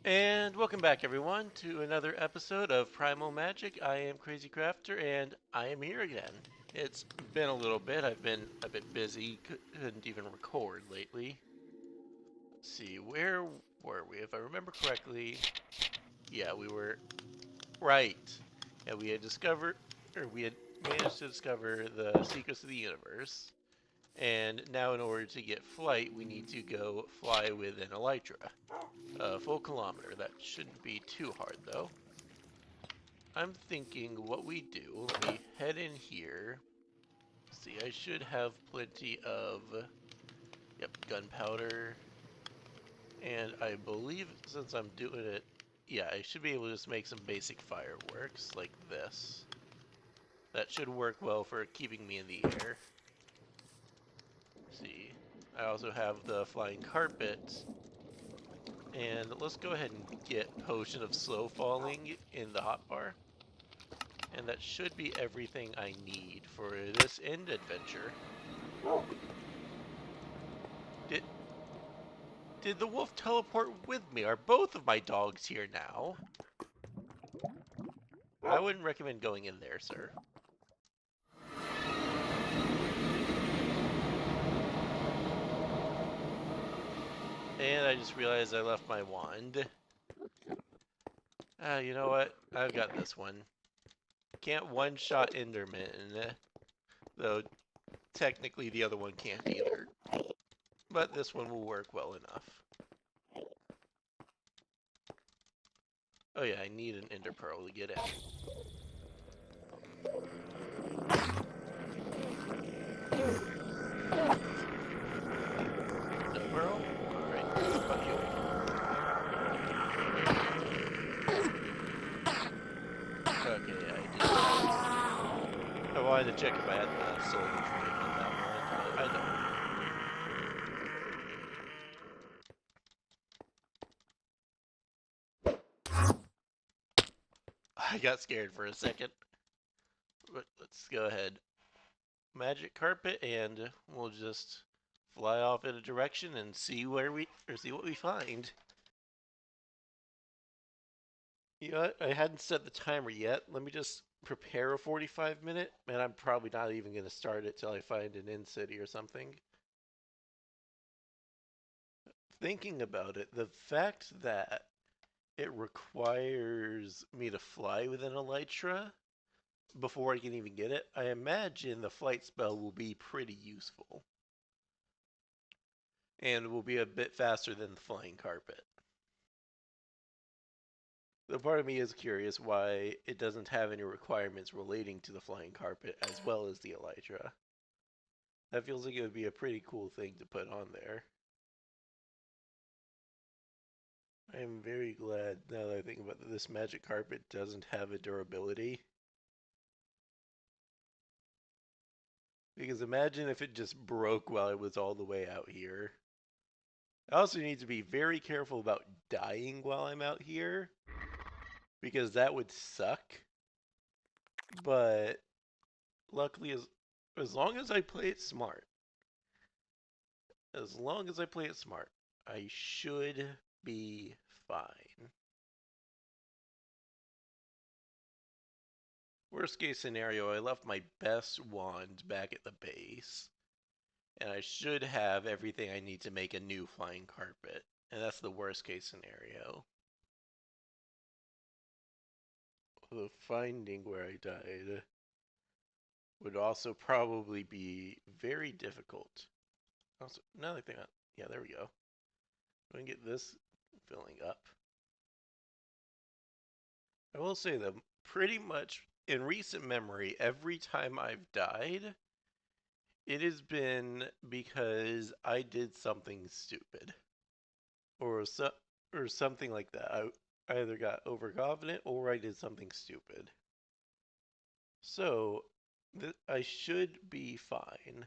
And welcome back, everyone, to another episode of Primal Magic. I am Crazy Crafter, and I am here again. It's been a little bit. I've been a bit busy. Couldn't even record lately. Let's see, where were we? If I remember correctly, yeah, we were right. Yeah, we had discovered, or we had managed to discover the secrets of the universe. And now, in order to get flight, we need to go fly with an elytra. A full kilometer. That shouldn't be too hard, though. I'm thinking what we do. Let me head in here. See, I should have plenty of, yep, gunpowder. And I believe since I'm doing it, yeah, I should be able to just make some basic fireworks like this. That should work well for keeping me in the air. See, I also have the flying carpet. And let's go ahead and get Potion of Slow Falling in the hotbar. And that should be everything I need for this end adventure. Did did the wolf teleport with me? Are both of my dogs here now? I wouldn't recommend going in there, sir. And I just realized I left my wand. Ah, you know what? I've got this one. Can't one-shot Enderman, though technically the other one can't either. But this one will work well enough. Oh yeah, I need an Ender Pearl to get in. No Pearl? Great. What about you? Okay, I did not. I wanted to check if I had the soul information on that one, but I don't. I got scared for a second. But let's go ahead. Magic carpet, and we'll just fly off in a direction and see see what we find. You know what? I hadn't set the timer yet. Let me just prepare a 45-minute, and I'm probably not even going to start it till I find an in city or something. Thinking about it, the fact that it requires me to fly with an elytra before I can even get it, I imagine the flight spell will be pretty useful. And will be a bit faster than the flying carpet. The part of me is curious why it doesn't have any requirements relating to the flying carpet as well as the elytra. That feels like it would be a pretty cool thing to put on there. I am very glad now that I think about it, this magic carpet doesn't have a durability. Because imagine if it just broke while it was all the way out here. I also need to be very careful about dying while I'm out here. Because that would suck. But luckily, as long as I play it smart, as long as I play it smart, I should be fine. Worst case scenario, I left my best wand back at the base, and I should have everything I need to make a new flying carpet. And that's the worst case scenario. The finding where I died would also probably be very difficult. Also, another thing, yeah, there we go. I'm gonna get this filling up. I will say that pretty much in recent memory, every time I've died, it has been because I did something stupid or or something like that. I either got overconfident or I did something stupid. So I should be fine.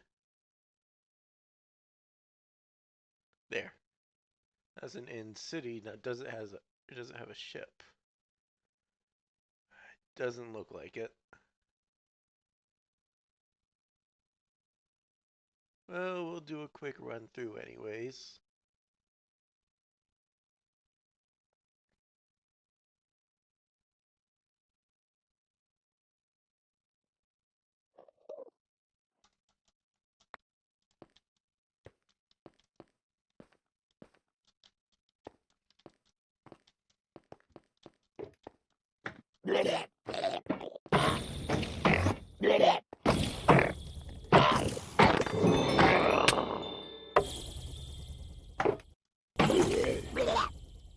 There. That's an in city. Now it doesn't have a ship. Doesn't look like it. Well, we'll do a quick run through anyways. Ooh,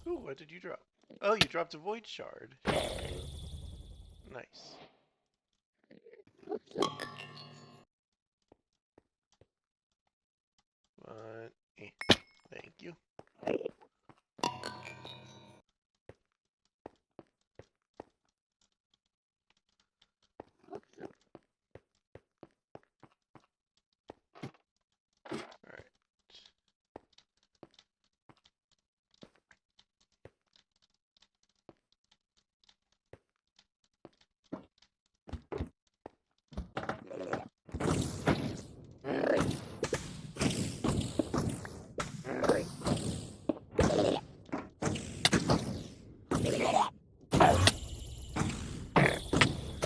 what did you drop? Oh, you dropped a void shard. Nice. Eh, thank you. Alright.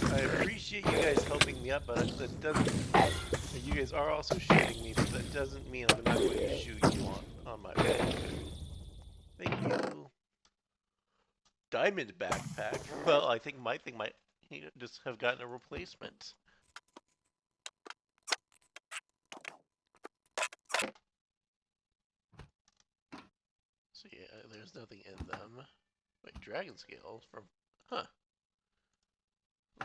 I appreciate you guys helping me up, but that doesn't. You guys are also shooting me, but that doesn't mean I'm not going to shoot you on my way. Thank you. Diamond backpack. Well, I think my thing might just have gotten a replacement. So yeah, there's nothing in them. Wait, dragon scales from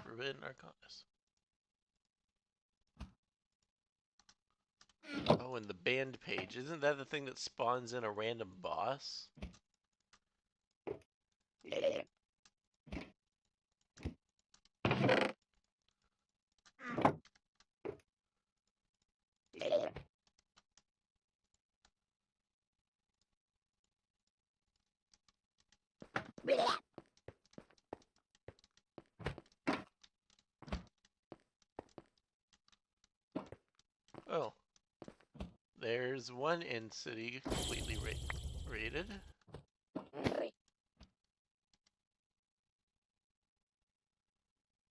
Forbidden Arcanus. Oh, and the band page. Isn't that the thing that spawns in a random boss? Oh. There's one in city completely raided.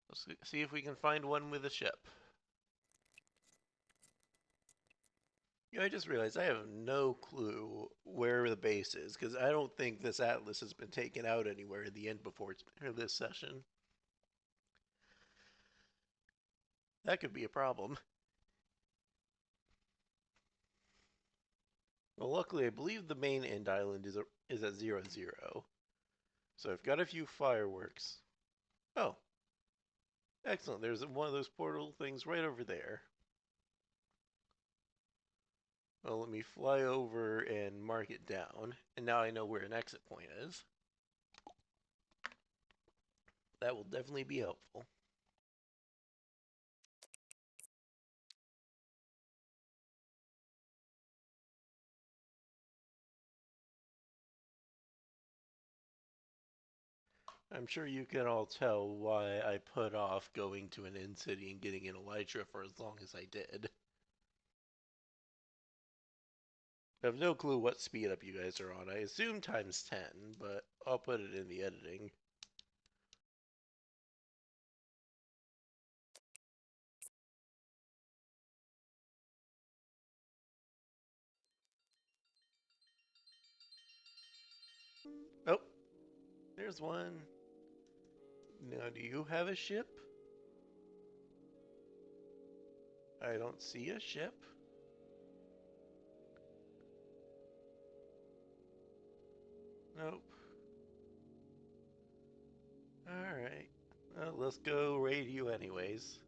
Let's see if we can find one with a ship. You know, I just realized I have no clue where the base is, because I don't think this atlas has been taken out anywhere in the end before this session. That could be a problem. Well, luckily, I believe the main end island is at 0-0. So I've got a few fireworks. Oh, excellent. There's one of those portal things right over there. Well, let me fly over and mark it down. And now I know where an exit point is. That will definitely be helpful. I'm sure you can all tell why I put off going to an end city and getting an elytra for as long as I did. I have no clue what speed up you guys are on. I assume times 10, but I'll put it in the editing. Oh, there's one. Now, do you have a ship? I don't see a ship. Nope. Alright. Well, let's go raid you anyways.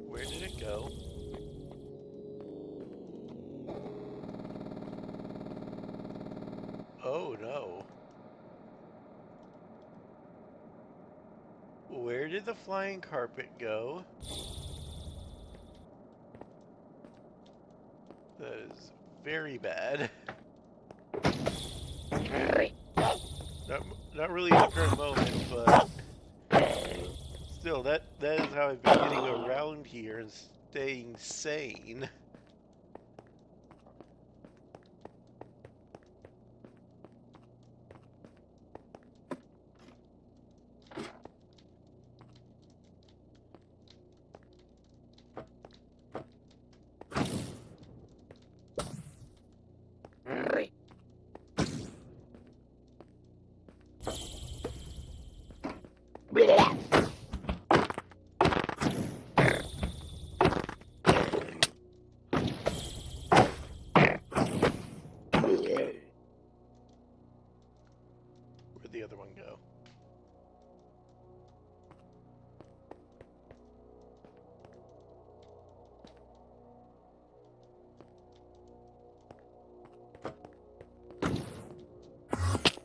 Where did it go? Oh no. Where did the flying carpet go? That is very bad. Not really in the current moment, but still, that is how I've been getting around here and staying sane.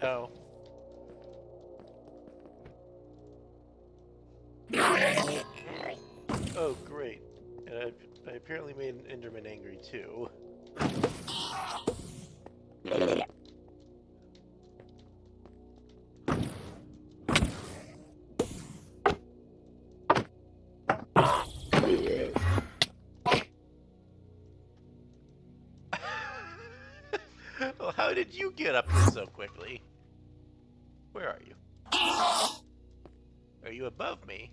Oh. Oh, great. And I apparently made an Enderman angry too. Well, how did you get up here so quickly? Where are you? Are you above me?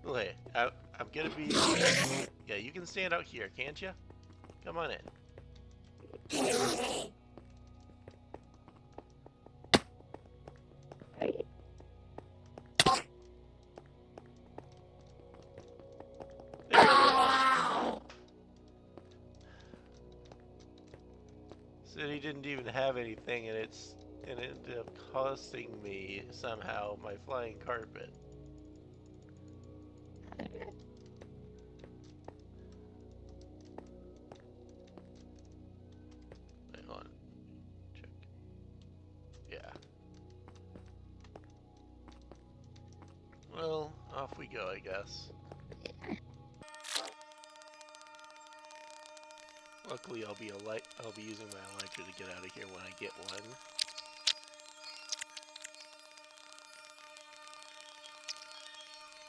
Well, hey, I'm gonna be... Yeah, you can stand out here, can't you? Come on in. There you go. Said he didn't even have anything, and it ended up costing me somehow my flying carpet. Wait, hold on. Check. Yeah. Well, off we go, I guess. Luckily, I'll be using my elytra to get out of here when I get one.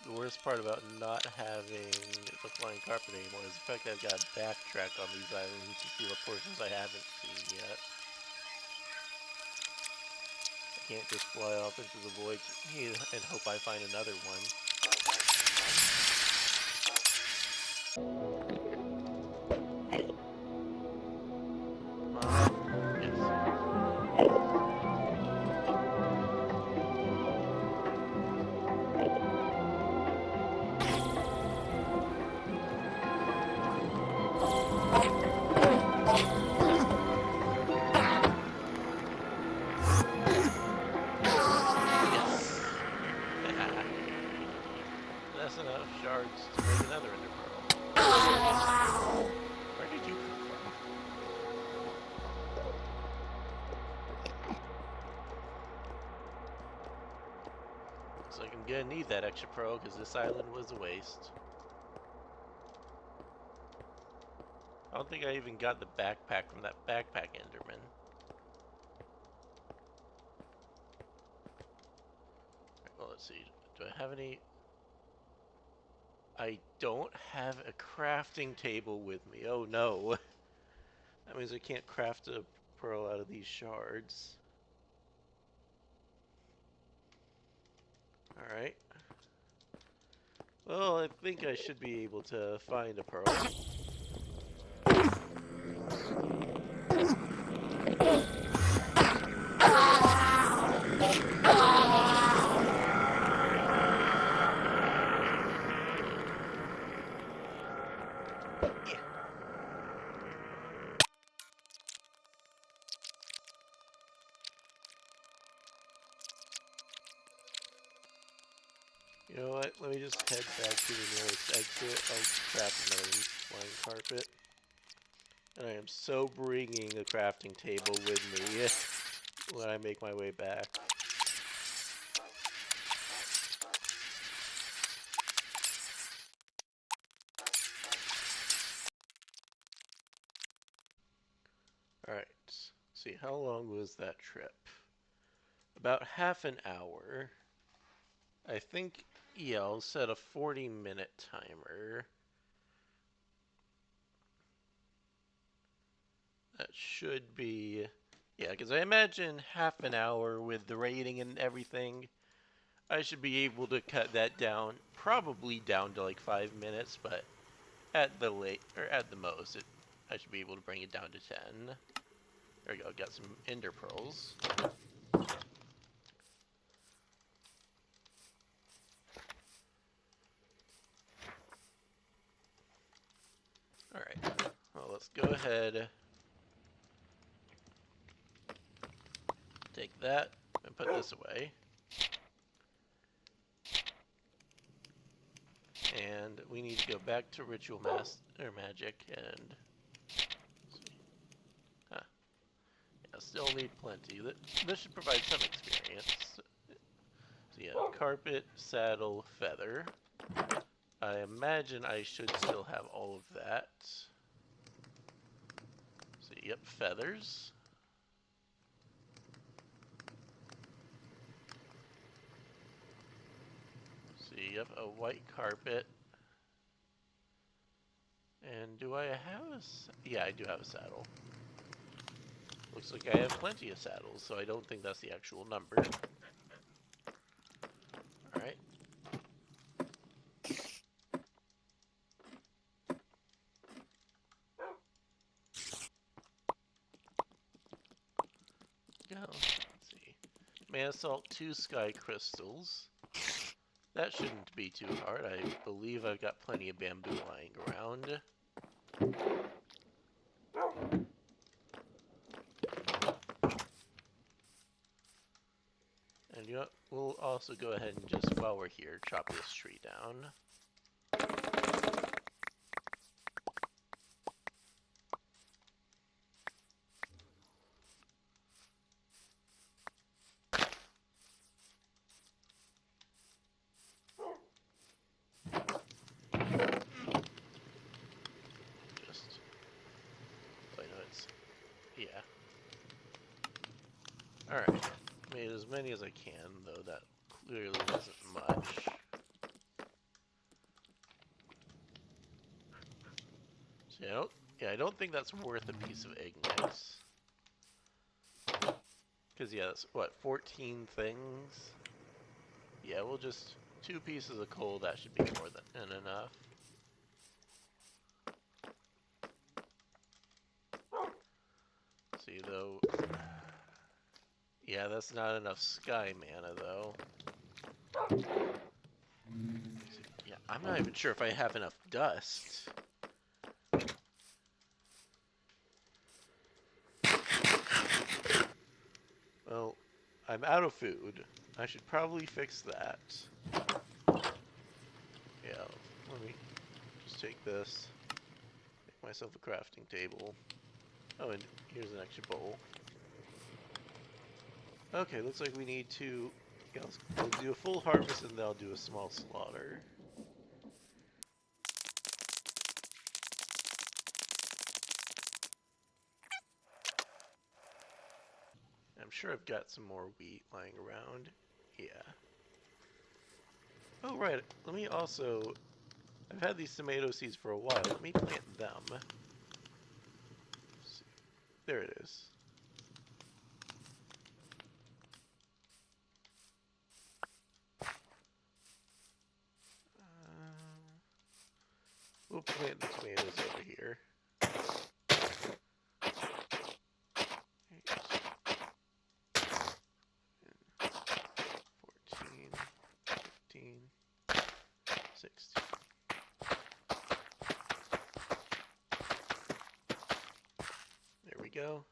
The worst part about not having the flying carpet anymore is the fact that I've got to backtrack on these islands to see what portions I haven't seen yet. I can't just fly off into the void and hope I find another one. That's enough shards to make another ender pearl. Where did you come from? Looks like I'm gonna need that extra pearl because this island was a waste. I don't think I even got the backpack from that backpack enderman. Right, well, let's see. Do I have any... I don't have a crafting table with me. Oh no. That means I can't craft a pearl out of these shards. Alright. Well, I think I should be able to find a pearl. You know what? Let me just head back to the nearest exit. I'll craft another flying carpet. And I am so bringing a crafting table with me when I make my way back. Alright, see, how long was that trip? About half an hour. I think, yeah, I'll set a 40-minute timer. That should be, yeah, because I imagine half an hour with the rating and everything, I should be able to cut that down, probably down to like 5 minutes, but at the most, I should be able to bring it down to 10. There we go, got some ender pearls. Alright, well, let's go ahead, take that, and put this away. we need to go back to Ritual Magic and see. Huh. Yeah, still need plenty. This should provide some experience. So yeah, carpet, saddle, feather. I imagine I should still have all of that. So yep, feathers. So yep, a white carpet. And do I have yeah, I do have a saddle. Looks like I have plenty of saddles, so I don't think that's the actual number. Alright. Go. Let's see. Mana Salt, 2 Sky Crystals. That shouldn't be too hard. I believe I've got plenty of bamboo lying around. And you know, we'll also go ahead and just, while we're here, chop this tree down. Just, so I know it's, yeah. Alright, made as many as I can, though that clearly wasn't much. So I don't think that's worth a piece of ignites. Because yeah, that's what, 14 things? Yeah, we'll just, 2 pieces of coal, that should be more than enough. See though, yeah, that's not enough sky mana though. Yeah, I'm not even sure if I have enough dust. Well, I'm out of food. I should probably fix that. Yeah, let me just take this, make myself a crafting table. Oh, and here's an extra bowl. Okay, looks like we need to, yeah, we'll do a full harvest and then I'll do a small slaughter. I'm sure I've got some more wheat lying around. Yeah. Oh, right. Let me also, I've had these tomato seeds for a while. Let me plant them. There it is. We'll plant the tomatoes over here. 14, 15, 16. There we go.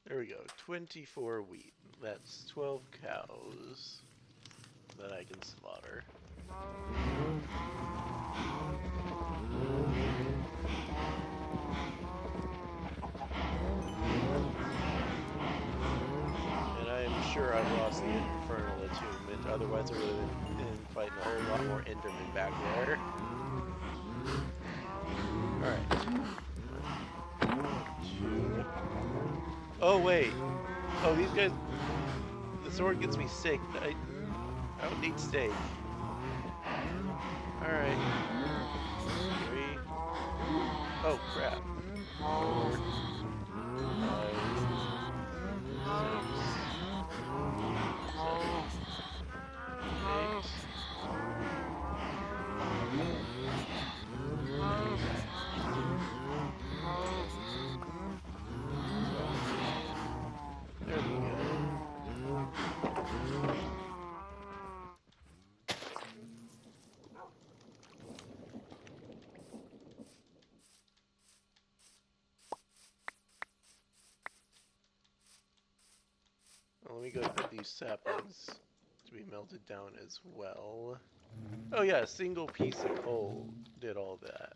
There we go, 24 wheat. That's 12 cows that I can slaughter. And I am sure I've lost the Infernal Attunement, otherwise I would have been fighting a whole lot more Endermen back there. Alright. Oh wait. Oh, these guys, the sword gets me sick. I don't need steak. Alright. 3. Oh crap. 4, 5, 6, 7, 8. There we go. let me go put these saplings to be melted down as well. Oh yeah, a single piece of coal did all that.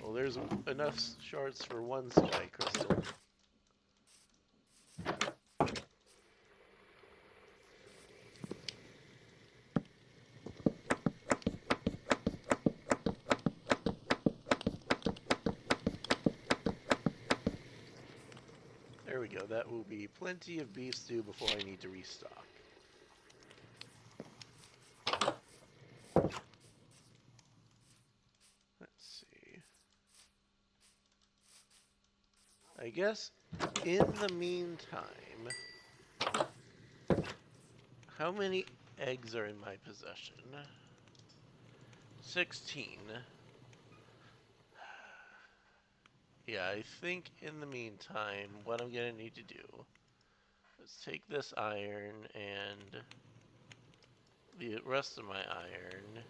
Well, there's enough shards for one sky crystal. There we go. That will be plenty of beef stew before I need to restock. Let's see. I guess in the meantime, how many eggs are in my possession? 16. Yeah, I think in the meantime, what I'm going to need to do is take this iron and the rest of my iron.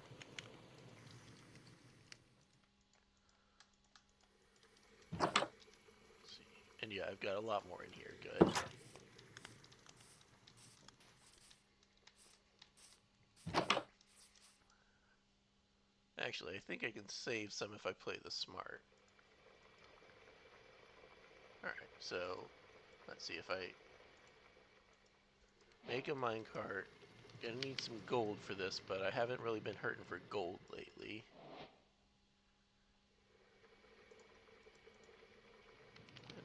Let's see. And yeah, I've got a lot more in here. Good. Actually, I think I can save some if I play this smart. Alright, so let's see if I make a minecart. Gonna need some gold for this, but I haven't really been hurting for gold lately.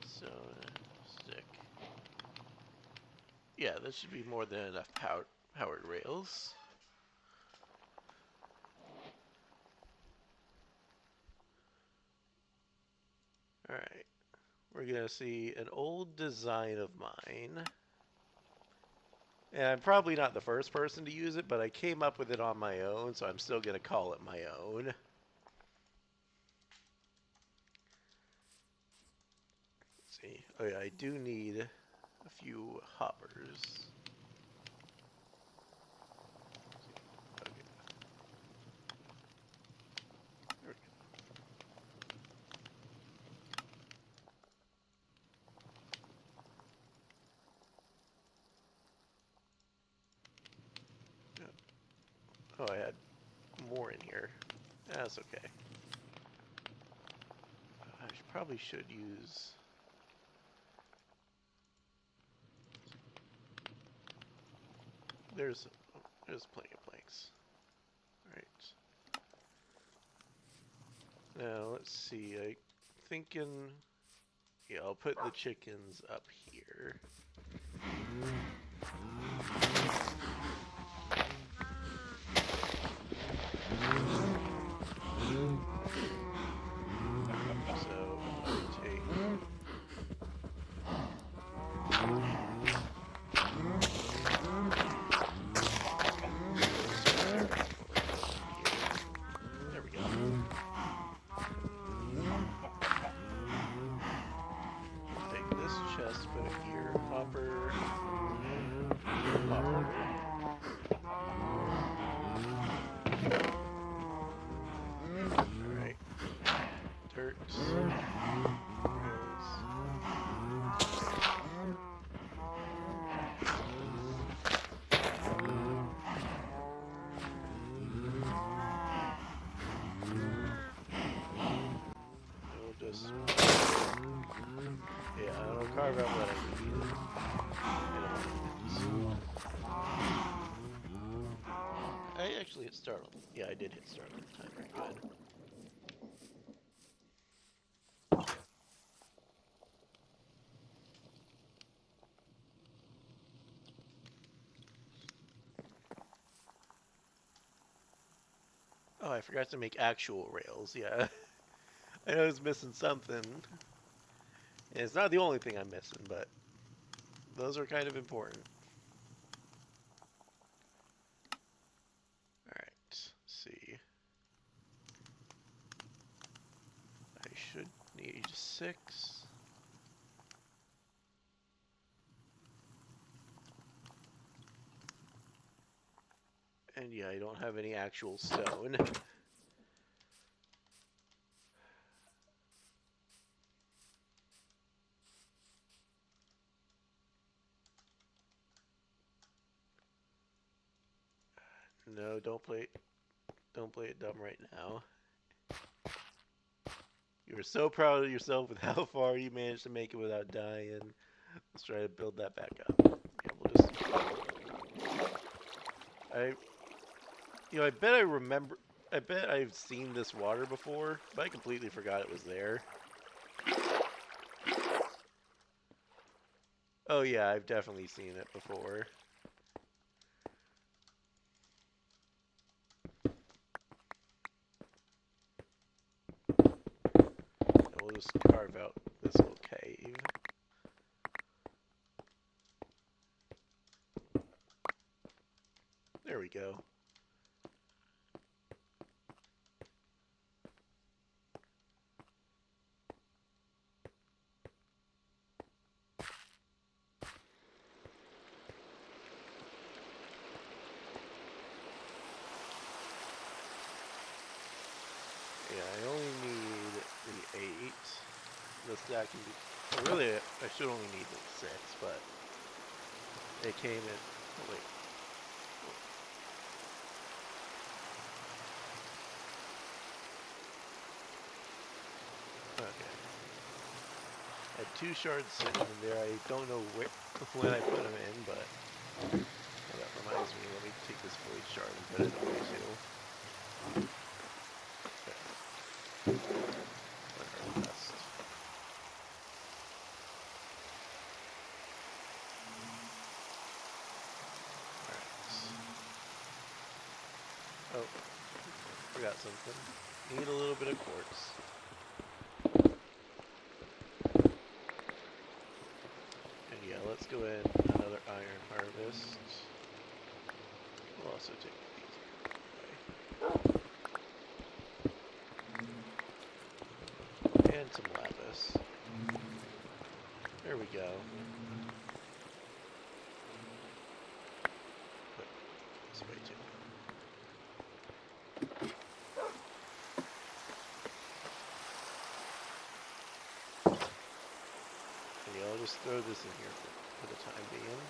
So, stick. Yeah, this should be more than enough powered rails. Alright, we're gonna see an old design of mine. And I'm probably not the first person to use it, but I came up with it on my own, so I'm still gonna call it my own. Let's see. Oh yeah, I do need a few hoppers. Oh, I had more in here. That's okay. Probably should use... There's plenty of planks. Alright. Now, let's see. I'm thinking... Yeah, I'll put the chickens up here. So, I take... There we go. Take this chest, put it here. Hopper. Hopper. Alright. Dirt. Yeah, I'll carve out what I need. I actually hit start on. Yeah, I did hit start on the timer. Good. Oh, I forgot to make actual rails. Yeah, I know I was missing something. And it's not the only thing I'm missing, but those are kind of important. Alright, let's see. I should need 6. And yeah, I don't have any actual stone. No, don't play it dumb right now. You were so proud of yourself with how far you managed to make it without dying. Let's try to build that back up. Yeah, we'll just. I, I bet I remember. I bet I've seen this water before, but I completely forgot it was there. Oh yeah, I've definitely seen it before. And we'll just carve out this little cave. There we go. Yeah, I only need the 8. The stack can be. Well, really, I should only need the 6, but it came in. Oh, wait. Okay. I had 2 shards sitting in there. I don't know when I put them in, but that reminds me. Let me take this void shard and put it away too. Okay. Best. Alright. Oh, forgot something. Need a little bit of quartz. And yeah, let's go in another iron harvest. We'll also take these away. And some lapis. There we go. Put this way too. And yeah, I'll just throw this in here for the time being.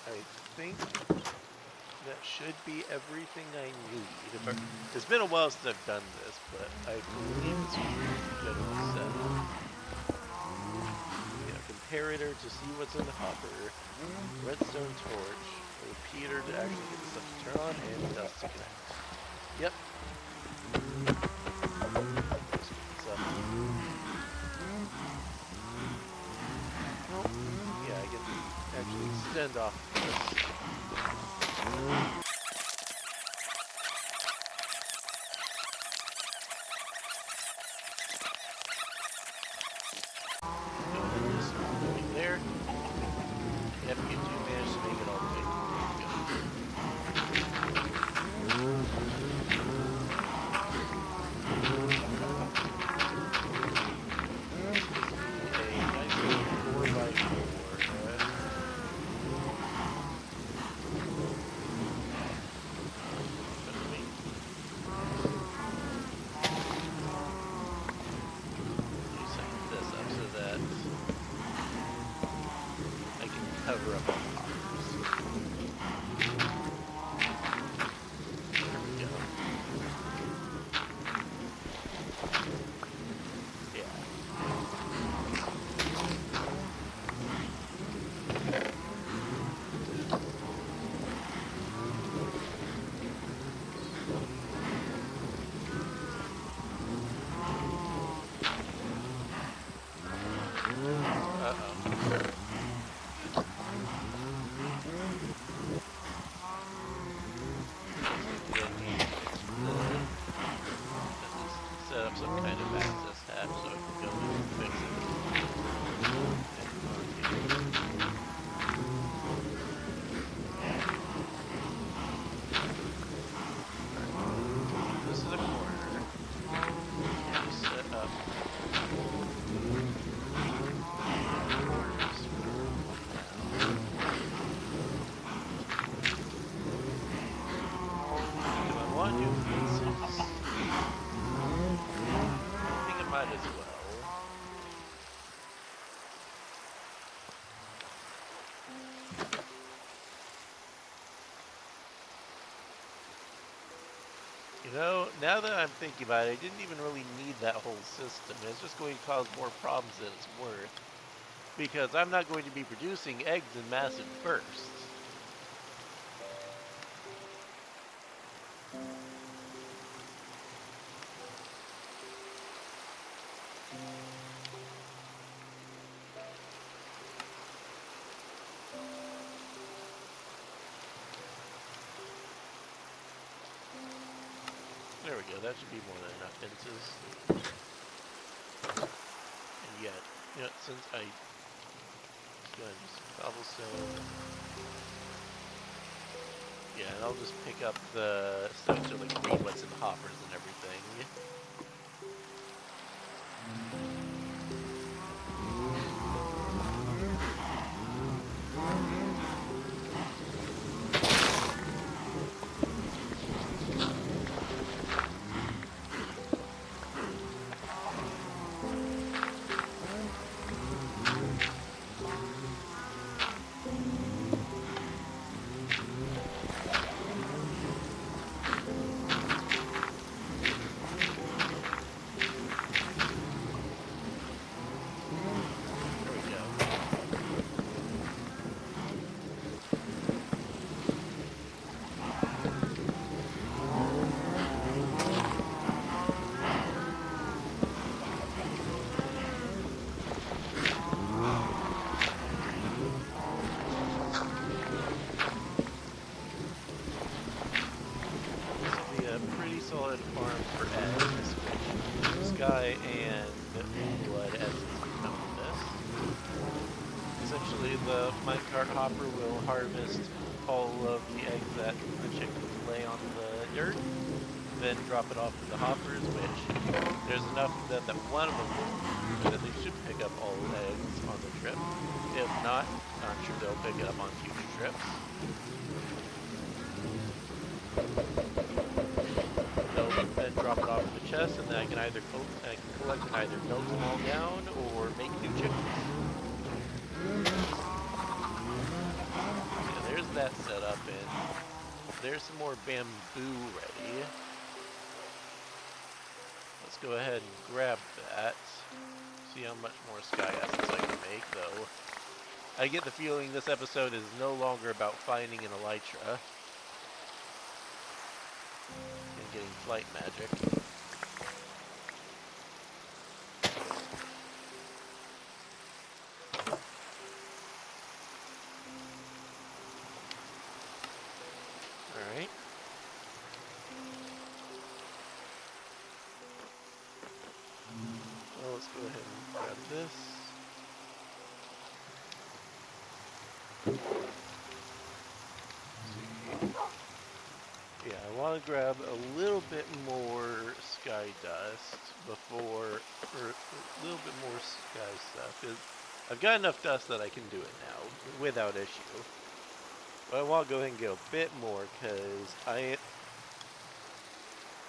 I think that should be everything I need. It's been a while since I've done this, but I believe it's general set. Comparator to see what's in the hopper, redstone torch, repeater to actually get the stuff to turn on, and dust to connect. Yep. Yeah, I can actually extend off this. There. Yep, you do manage to make it all the way. A nice little 4x4. Cover up all the hoppers. There we go. Yeah. Uh-oh. You know, now that I'm thinking about it, I didn't even really need that whole system. It's just going to cause more problems than it's worth. Because I'm not going to be producing eggs in massive bursts. There we go, that should be more than enough fences. And yet, you know, since I go ahead and use some cobblestone. Yeah, and I'll just pick up the stuff to like read what's in the hoppers and everything. There we go. This will be a pretty solid farm for eggs, which Sky and Blood essence will come from this. Essentially, the minecart hopper will harvest all of the eggs that the chickens lay on the dirt, then drop it off to the hoppers, which there's enough of them that one of them will, that they should pick up all eggs on the trip. If not, I'm sure they'll pick it up on future trips. They'll then drop it off to the chest, and then I can collect and either melt them all down or make new chickens. Yeah, there's that setup, and there's some more bamboo ready. Let's go ahead and grab that. See how much more sky essence I can make, though. I get the feeling this episode is no longer about finding an elytra and getting flight magic. Alright. Well, let's go ahead and grab this. Yeah, I want to grab a little bit more sky dust before, or a little bit more sky stuff, because I've got enough dust that I can do it now, without issue. But I want to go ahead and get a bit more, because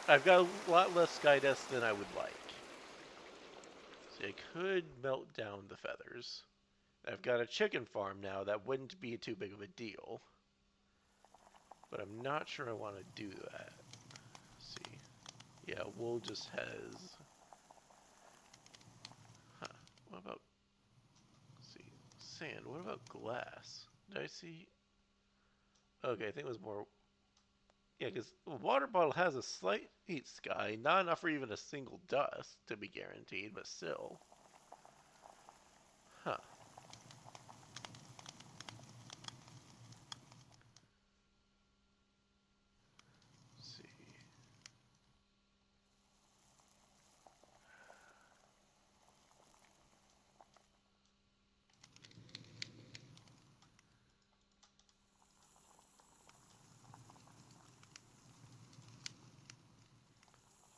I've got a lot less sky dust than I would like. So I could melt down the feathers. I've got a chicken farm now that wouldn't be too big of a deal. But I'm not sure I want to do that. Let's see. Yeah, wool just has... Huh. What about... Let's see. Sand. What about glass? Did I see... Okay, I think it was more... Yeah, because a water bottle has a slight heat sky. Not enough for even a single dust to be guaranteed, but still. Huh. Let's see.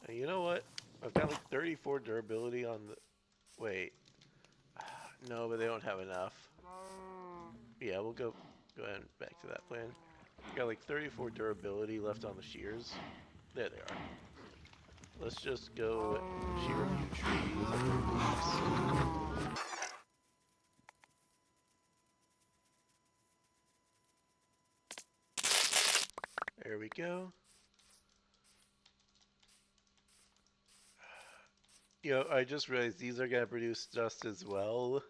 And you know what? I've got like 34 durability on the... Wait. No, but they don't have enough. Yeah, we'll go ahead and back to that plan. Got like 34 durability left on the shears. There they are. Let's just go shear a few trees and leaves. There we go. I just realized these are gonna produce dust as well.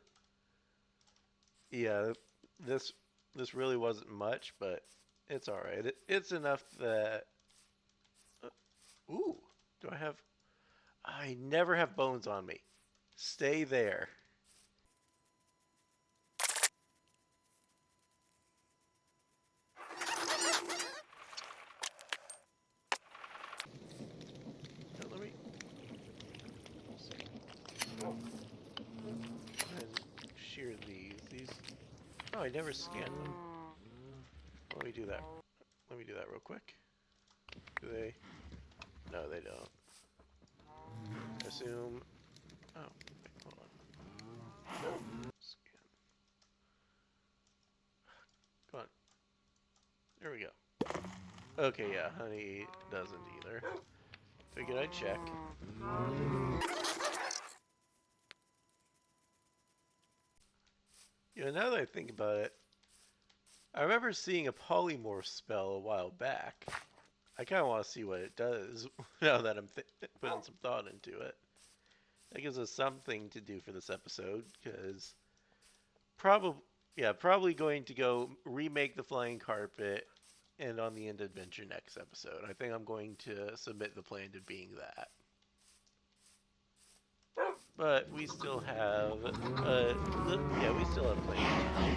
Yeah, this this really wasn't much, but it's all right. It's enough that. Uh, ooh, do I have? I never have bones on me. Stay there. Now, let me see. And shear these. These. Oh, I never scanned them. Let me do that. Let me do that real quick. Do they? No, they don't. Assume. Oh, wait, hold on. Scan. Come on. There we go. Okay, yeah, honey doesn't either. Figured I'd check. Now that I think about it, I remember seeing a polymorph spell a while back. I kind of want to see what it does now that I'm putting some thought into it. That gives us something to do for this episode, because probably, yeah, probably going to go remake the flying carpet and on the end adventure next episode. I think I'm going to submit the plan to being that. But we still have, yeah, we still have plenty of time.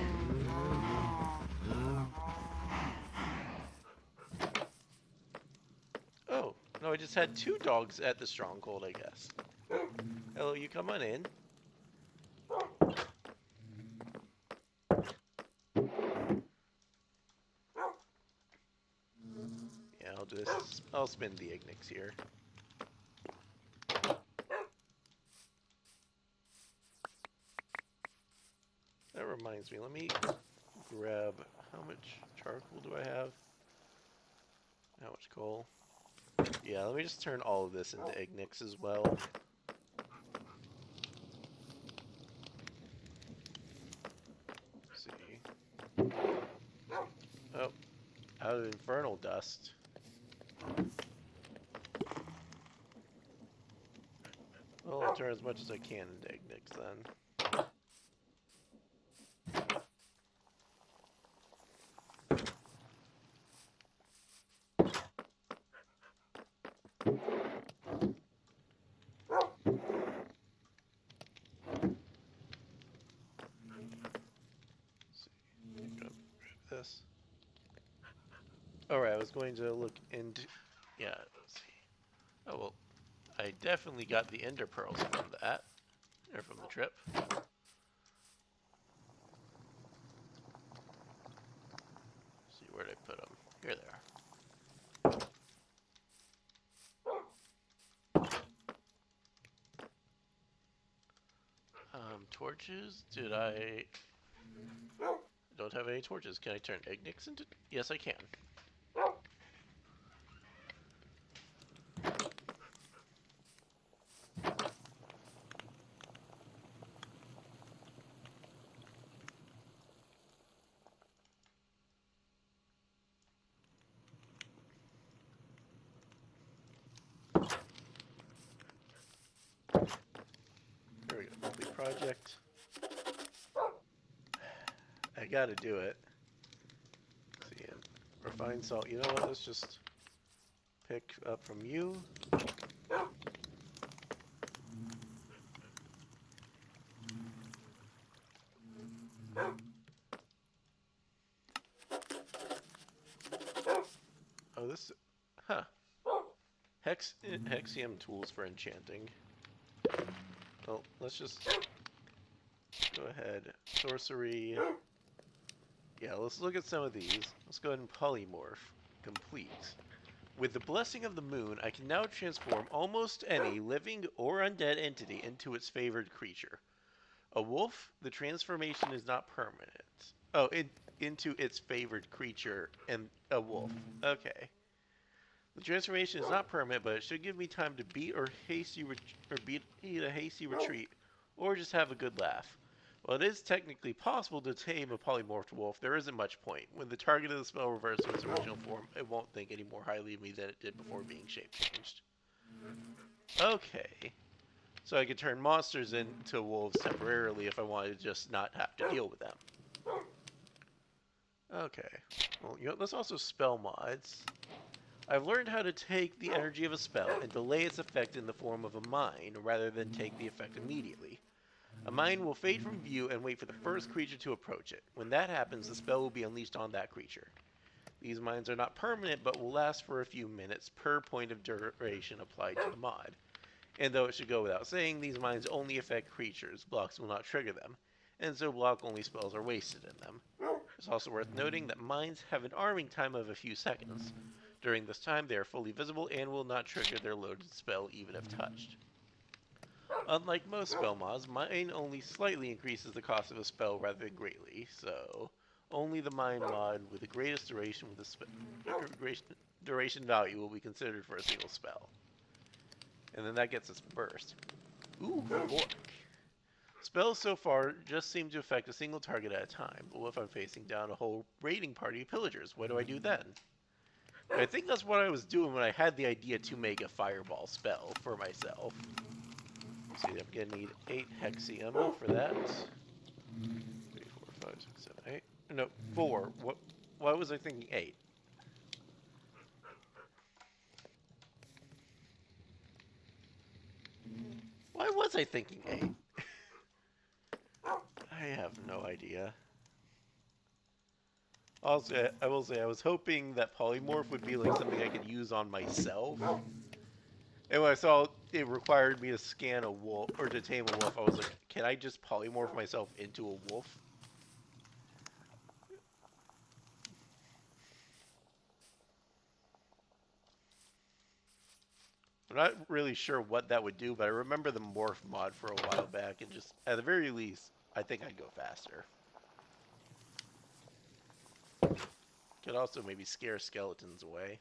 Oh, no, I just had two dogs at the stronghold, I guess. Hello, you come on in. Yeah, I'll spin the Ignix here. That reminds me, let me grab, how much charcoal do I have? How much coal? Yeah, let me just turn all of this into Ignix as well. Let's see. Oh, out of infernal dust. Well, I'll turn as much as I can into Ignix then. This. Alright, I was going to look into... Yeah, let's see. Oh, well, I definitely got the ender pearls from that. Or from the trip. Let's see, where'd I put them? Here they are. Torches? Did I... Don't have any torches. Can I turn Ignix into... Yes, I can. There we go. Complete project. I gotta do it. Let's see, refined salt. You know what? Let's just pick up from you. Oh, this... Huh. Hexium tools for enchanting. Well, let's just go ahead. Sorcery. Yeah, let's look at some of these. Let's go ahead and polymorph. Complete. With the blessing of the moon, I can now transform almost any living or undead entity into its favored creature. A wolf, the transformation is not permanent. Oh, into its favored creature and a wolf. Okay. The transformation is not permanent, but it should give me time to beat a hasty retreat, or just have a good laugh. While it is technically possible to tame a polymorphed wolf, there isn't much point. When the target of the spell reverts to its original form, it won't think any more highly of me than it did before being shape changed. Okay. So I could turn monsters into wolves temporarily if I wanted to just not have to deal with them. Okay. Well, let's also spell mods. I've learned how to take the energy of a spell and delay its effect in the form of a mine rather than take the effect immediately. A mine will fade from view and wait for the first creature to approach it. When that happens, the spell will be unleashed on that creature. These mines are not permanent, but will last for a few minutes per point of duration applied to the mod. And though it should go without saying, these mines only affect creatures. Blocks will not trigger them, and so block-only spells are wasted in them. It's also worth noting that mines have an arming time of a few seconds. During this time, they are fully visible and will not trigger their loaded spell even if touched. Unlike most spell mods, mine only slightly increases the cost of a spell rather than greatly, so only the mine mod with the greatest duration duration value will be considered for a single spell. And then that gets us burst. Ooh, Vork. Spells so far just seem to affect a single target at a time, but what if I'm facing down a whole raiding party of pillagers? What do I do then? I think that's what I was doing when I had the idea to make a fireball spell for myself. See, I'm gonna need 8 Hexium for that. 3, 4, 5, 6, 7, 8. No, 4. What? Why was I thinking 8? Why was I thinking 8? I have no idea. Also, I will say I was hoping that polymorph would be like something I could use on myself. And when I saw it required me to scan a wolf or to tame a wolf, I was like, can I just polymorph myself into a wolf? I'm not really sure what that would do, but I remember the morph mod for a while back, and just at the very least, I think I'd go faster. Could also maybe scare skeletons away.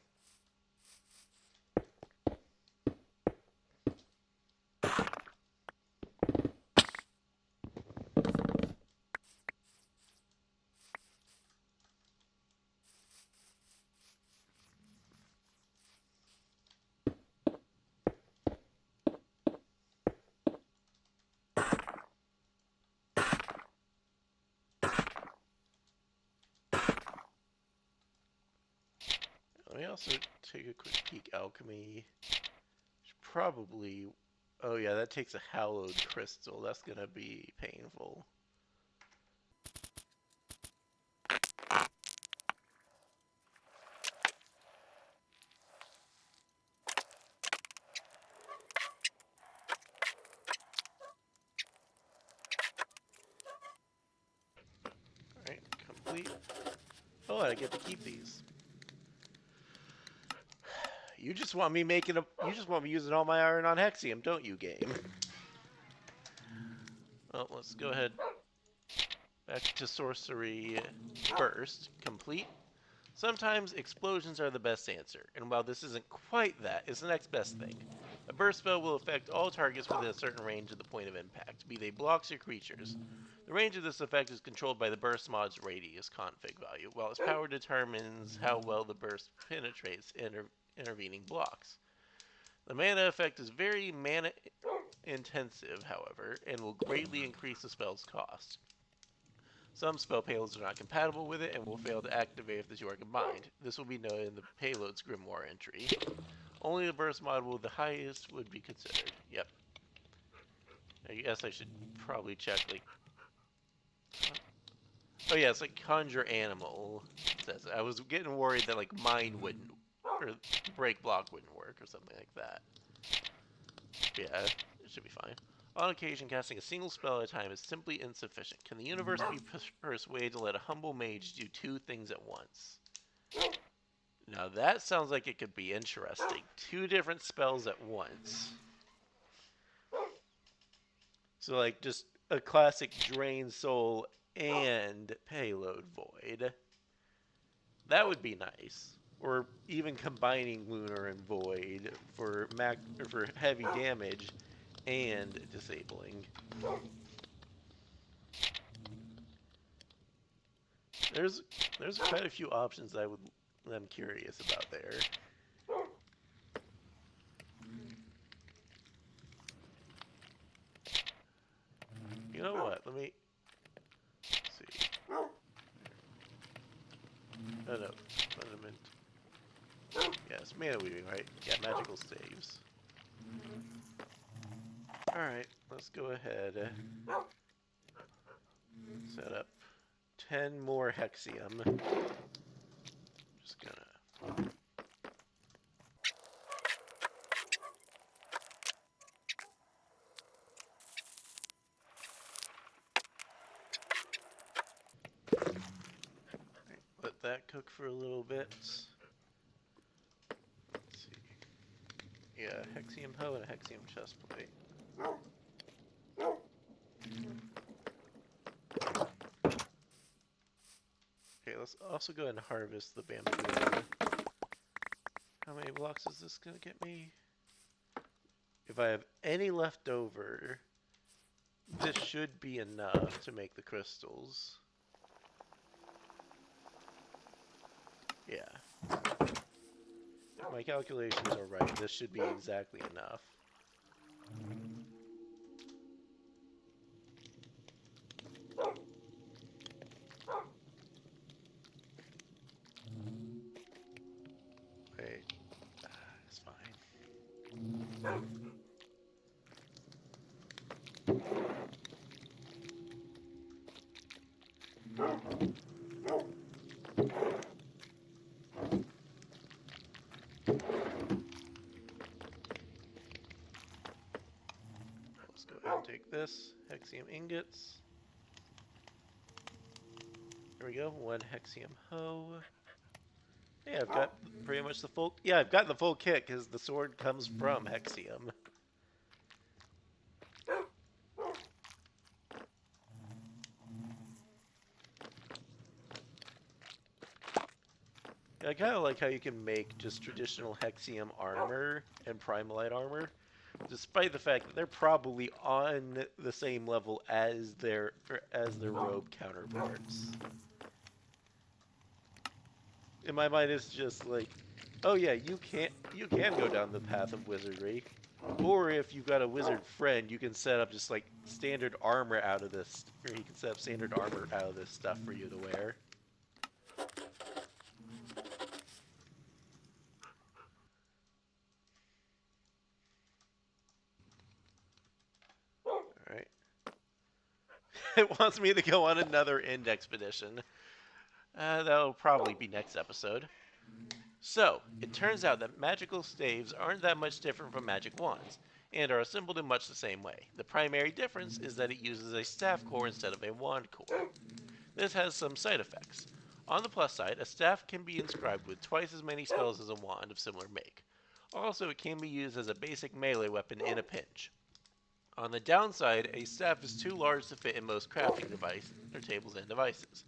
Let me also take a quick peek. Alchemy. Probably. Oh yeah, that takes a hallowed crystal. That's gonna be painful. Alright, complete. Oh, I get to keep these. You just want me making a. You just want me using all my iron on Hexium, don't you, game? Well, let's go ahead. Back to sorcery first. Complete. Sometimes explosions are the best answer, and while this isn't quite that, it's the next best thing. A burst spell will affect all targets within a certain range of the point of impact, be they blocks or creatures. The range of this effect is controlled by the burst mod's radius config value, while its power determines how well the burst penetrates intervening blocks. The mana effect is very mana intensive, however, and will greatly increase the spell's cost. Some spell payloads are not compatible with it and will fail to activate if the two are combined. This will be noted in the payload's grimoire entry. Only the burst mod will the highest would be considered. Yep. I guess I should probably check, like... Oh yeah, it's like conjure animal. Says I was getting worried that like mine wouldn't, or break block wouldn't work or something like that. Yeah, it should be fine. On occasion, casting a single spell at a time is simply insufficient. Can the universe be persuaded to let a humble mage do 2 things at once? Now that sounds like it could be interesting. 2 different spells at once. So like just a classic Drain Soul and Payload Void. That would be nice. Or even combining Lunar and Void for heavy damage and disabling. There's quite a few options I'm curious about there. no. Fundament. Yes, mana weaving, right? Yeah, magical staves. Alright, let's go ahead. Set up 10 more Hexium. Just gonna... let that cook for a little bit. Let's see. Yeah, Hexium hoe and a Hexium chestplate. Okay, let's also go ahead and harvest the bamboo. How many blocks is this gonna get me? If I have any left over, this should be enough to make the crystals. Yeah. If my calculations are right, this should be exactly enough. Wait. It's fine. Let's go ahead and take this. Hexium ingots. There we go. One Hexium hoe. Yeah, I've got pretty much the full... Yeah, I've got the full kit because the sword comes from Hexium. I kind of like how you can make just traditional Hexium armor and Primalite armor, despite the fact that they're probably on the same level as their robe counterparts. In my mind, it's just like, oh yeah, you can go down the path of wizardry, or if you've got a wizard friend, you can set up just like standard armor out of this, or you can set up standard armor out of this stuff for you to wear. Alright. It wants me to go on another end expedition. That'll probably be next episode. So, it turns out that magical staves aren't that much different from magic wands, and are assembled in much the same way. The primary difference is that it uses a staff core instead of a wand core. This has some side effects. On the plus side, a staff can be inscribed with twice as many spells as a wand of similar make. Also, it can be used as a basic melee weapon in a pinch. On the downside, a staff is too large to fit in most crafting devices or tables and devices.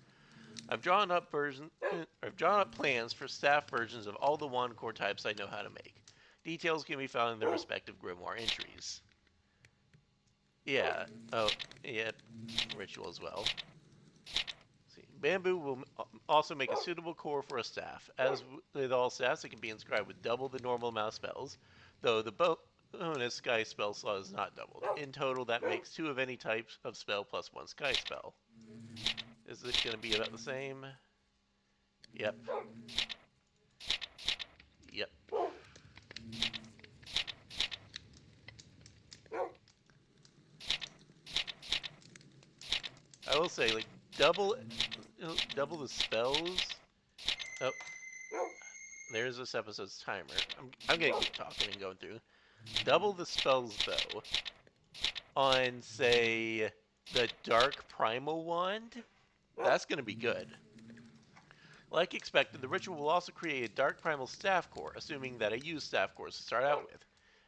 I've drawn up plans for staff versions of all the wand core types I know how to make. Details can be found in their respective grimoire entries. Yeah. Oh, yeah. Ritual as well. See, bamboo will also make a suitable core for a staff. As with all staffs, it can be inscribed with double the normal amount of spells, though the bonus sky spell slot is not doubled. In total, that makes 2 of any type of spell plus 1 sky spell. Is this going to be about the same? Yep. Yep. I will say, like, double the spells. Oh, there's this episode's timer. I'm gonna keep talking and going through. Double the spells though on, say, the Dark Primal Wand. That's gonna be good. Like expected, the ritual will also create a Dark Primal Staff Core, assuming that I use Staff Cores to start out with.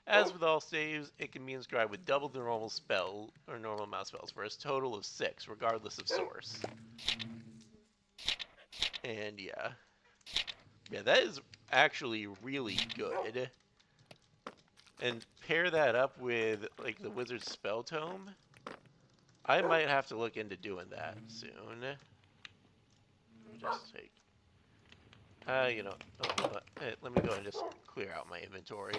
As with all staves, it can be inscribed with double the normal spell, or normal amount of spells, for a total of 6, regardless of source. And yeah. Yeah, that is actually really good. And pair that up with, like, the Wizard's Spell Tome. I might have to look into doing that soon. Just take... you know, let me go and just clear out my inventory.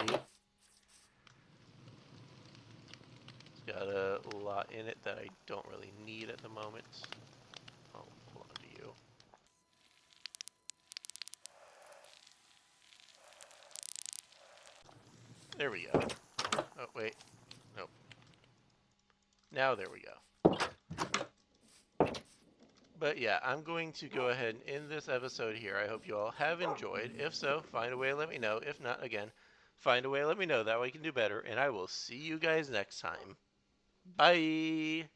It's got a lot in it that I don't really need at the moment. I'll hold on to you. There we go. Oh, wait. Nope. Now there we go. But yeah, I'm going to go ahead and end this episode here. I hope you all have enjoyed. If so, find a way to let me know. If not, again, find a way to let me know. That way I can do better. And I will see you guys next time. Bye!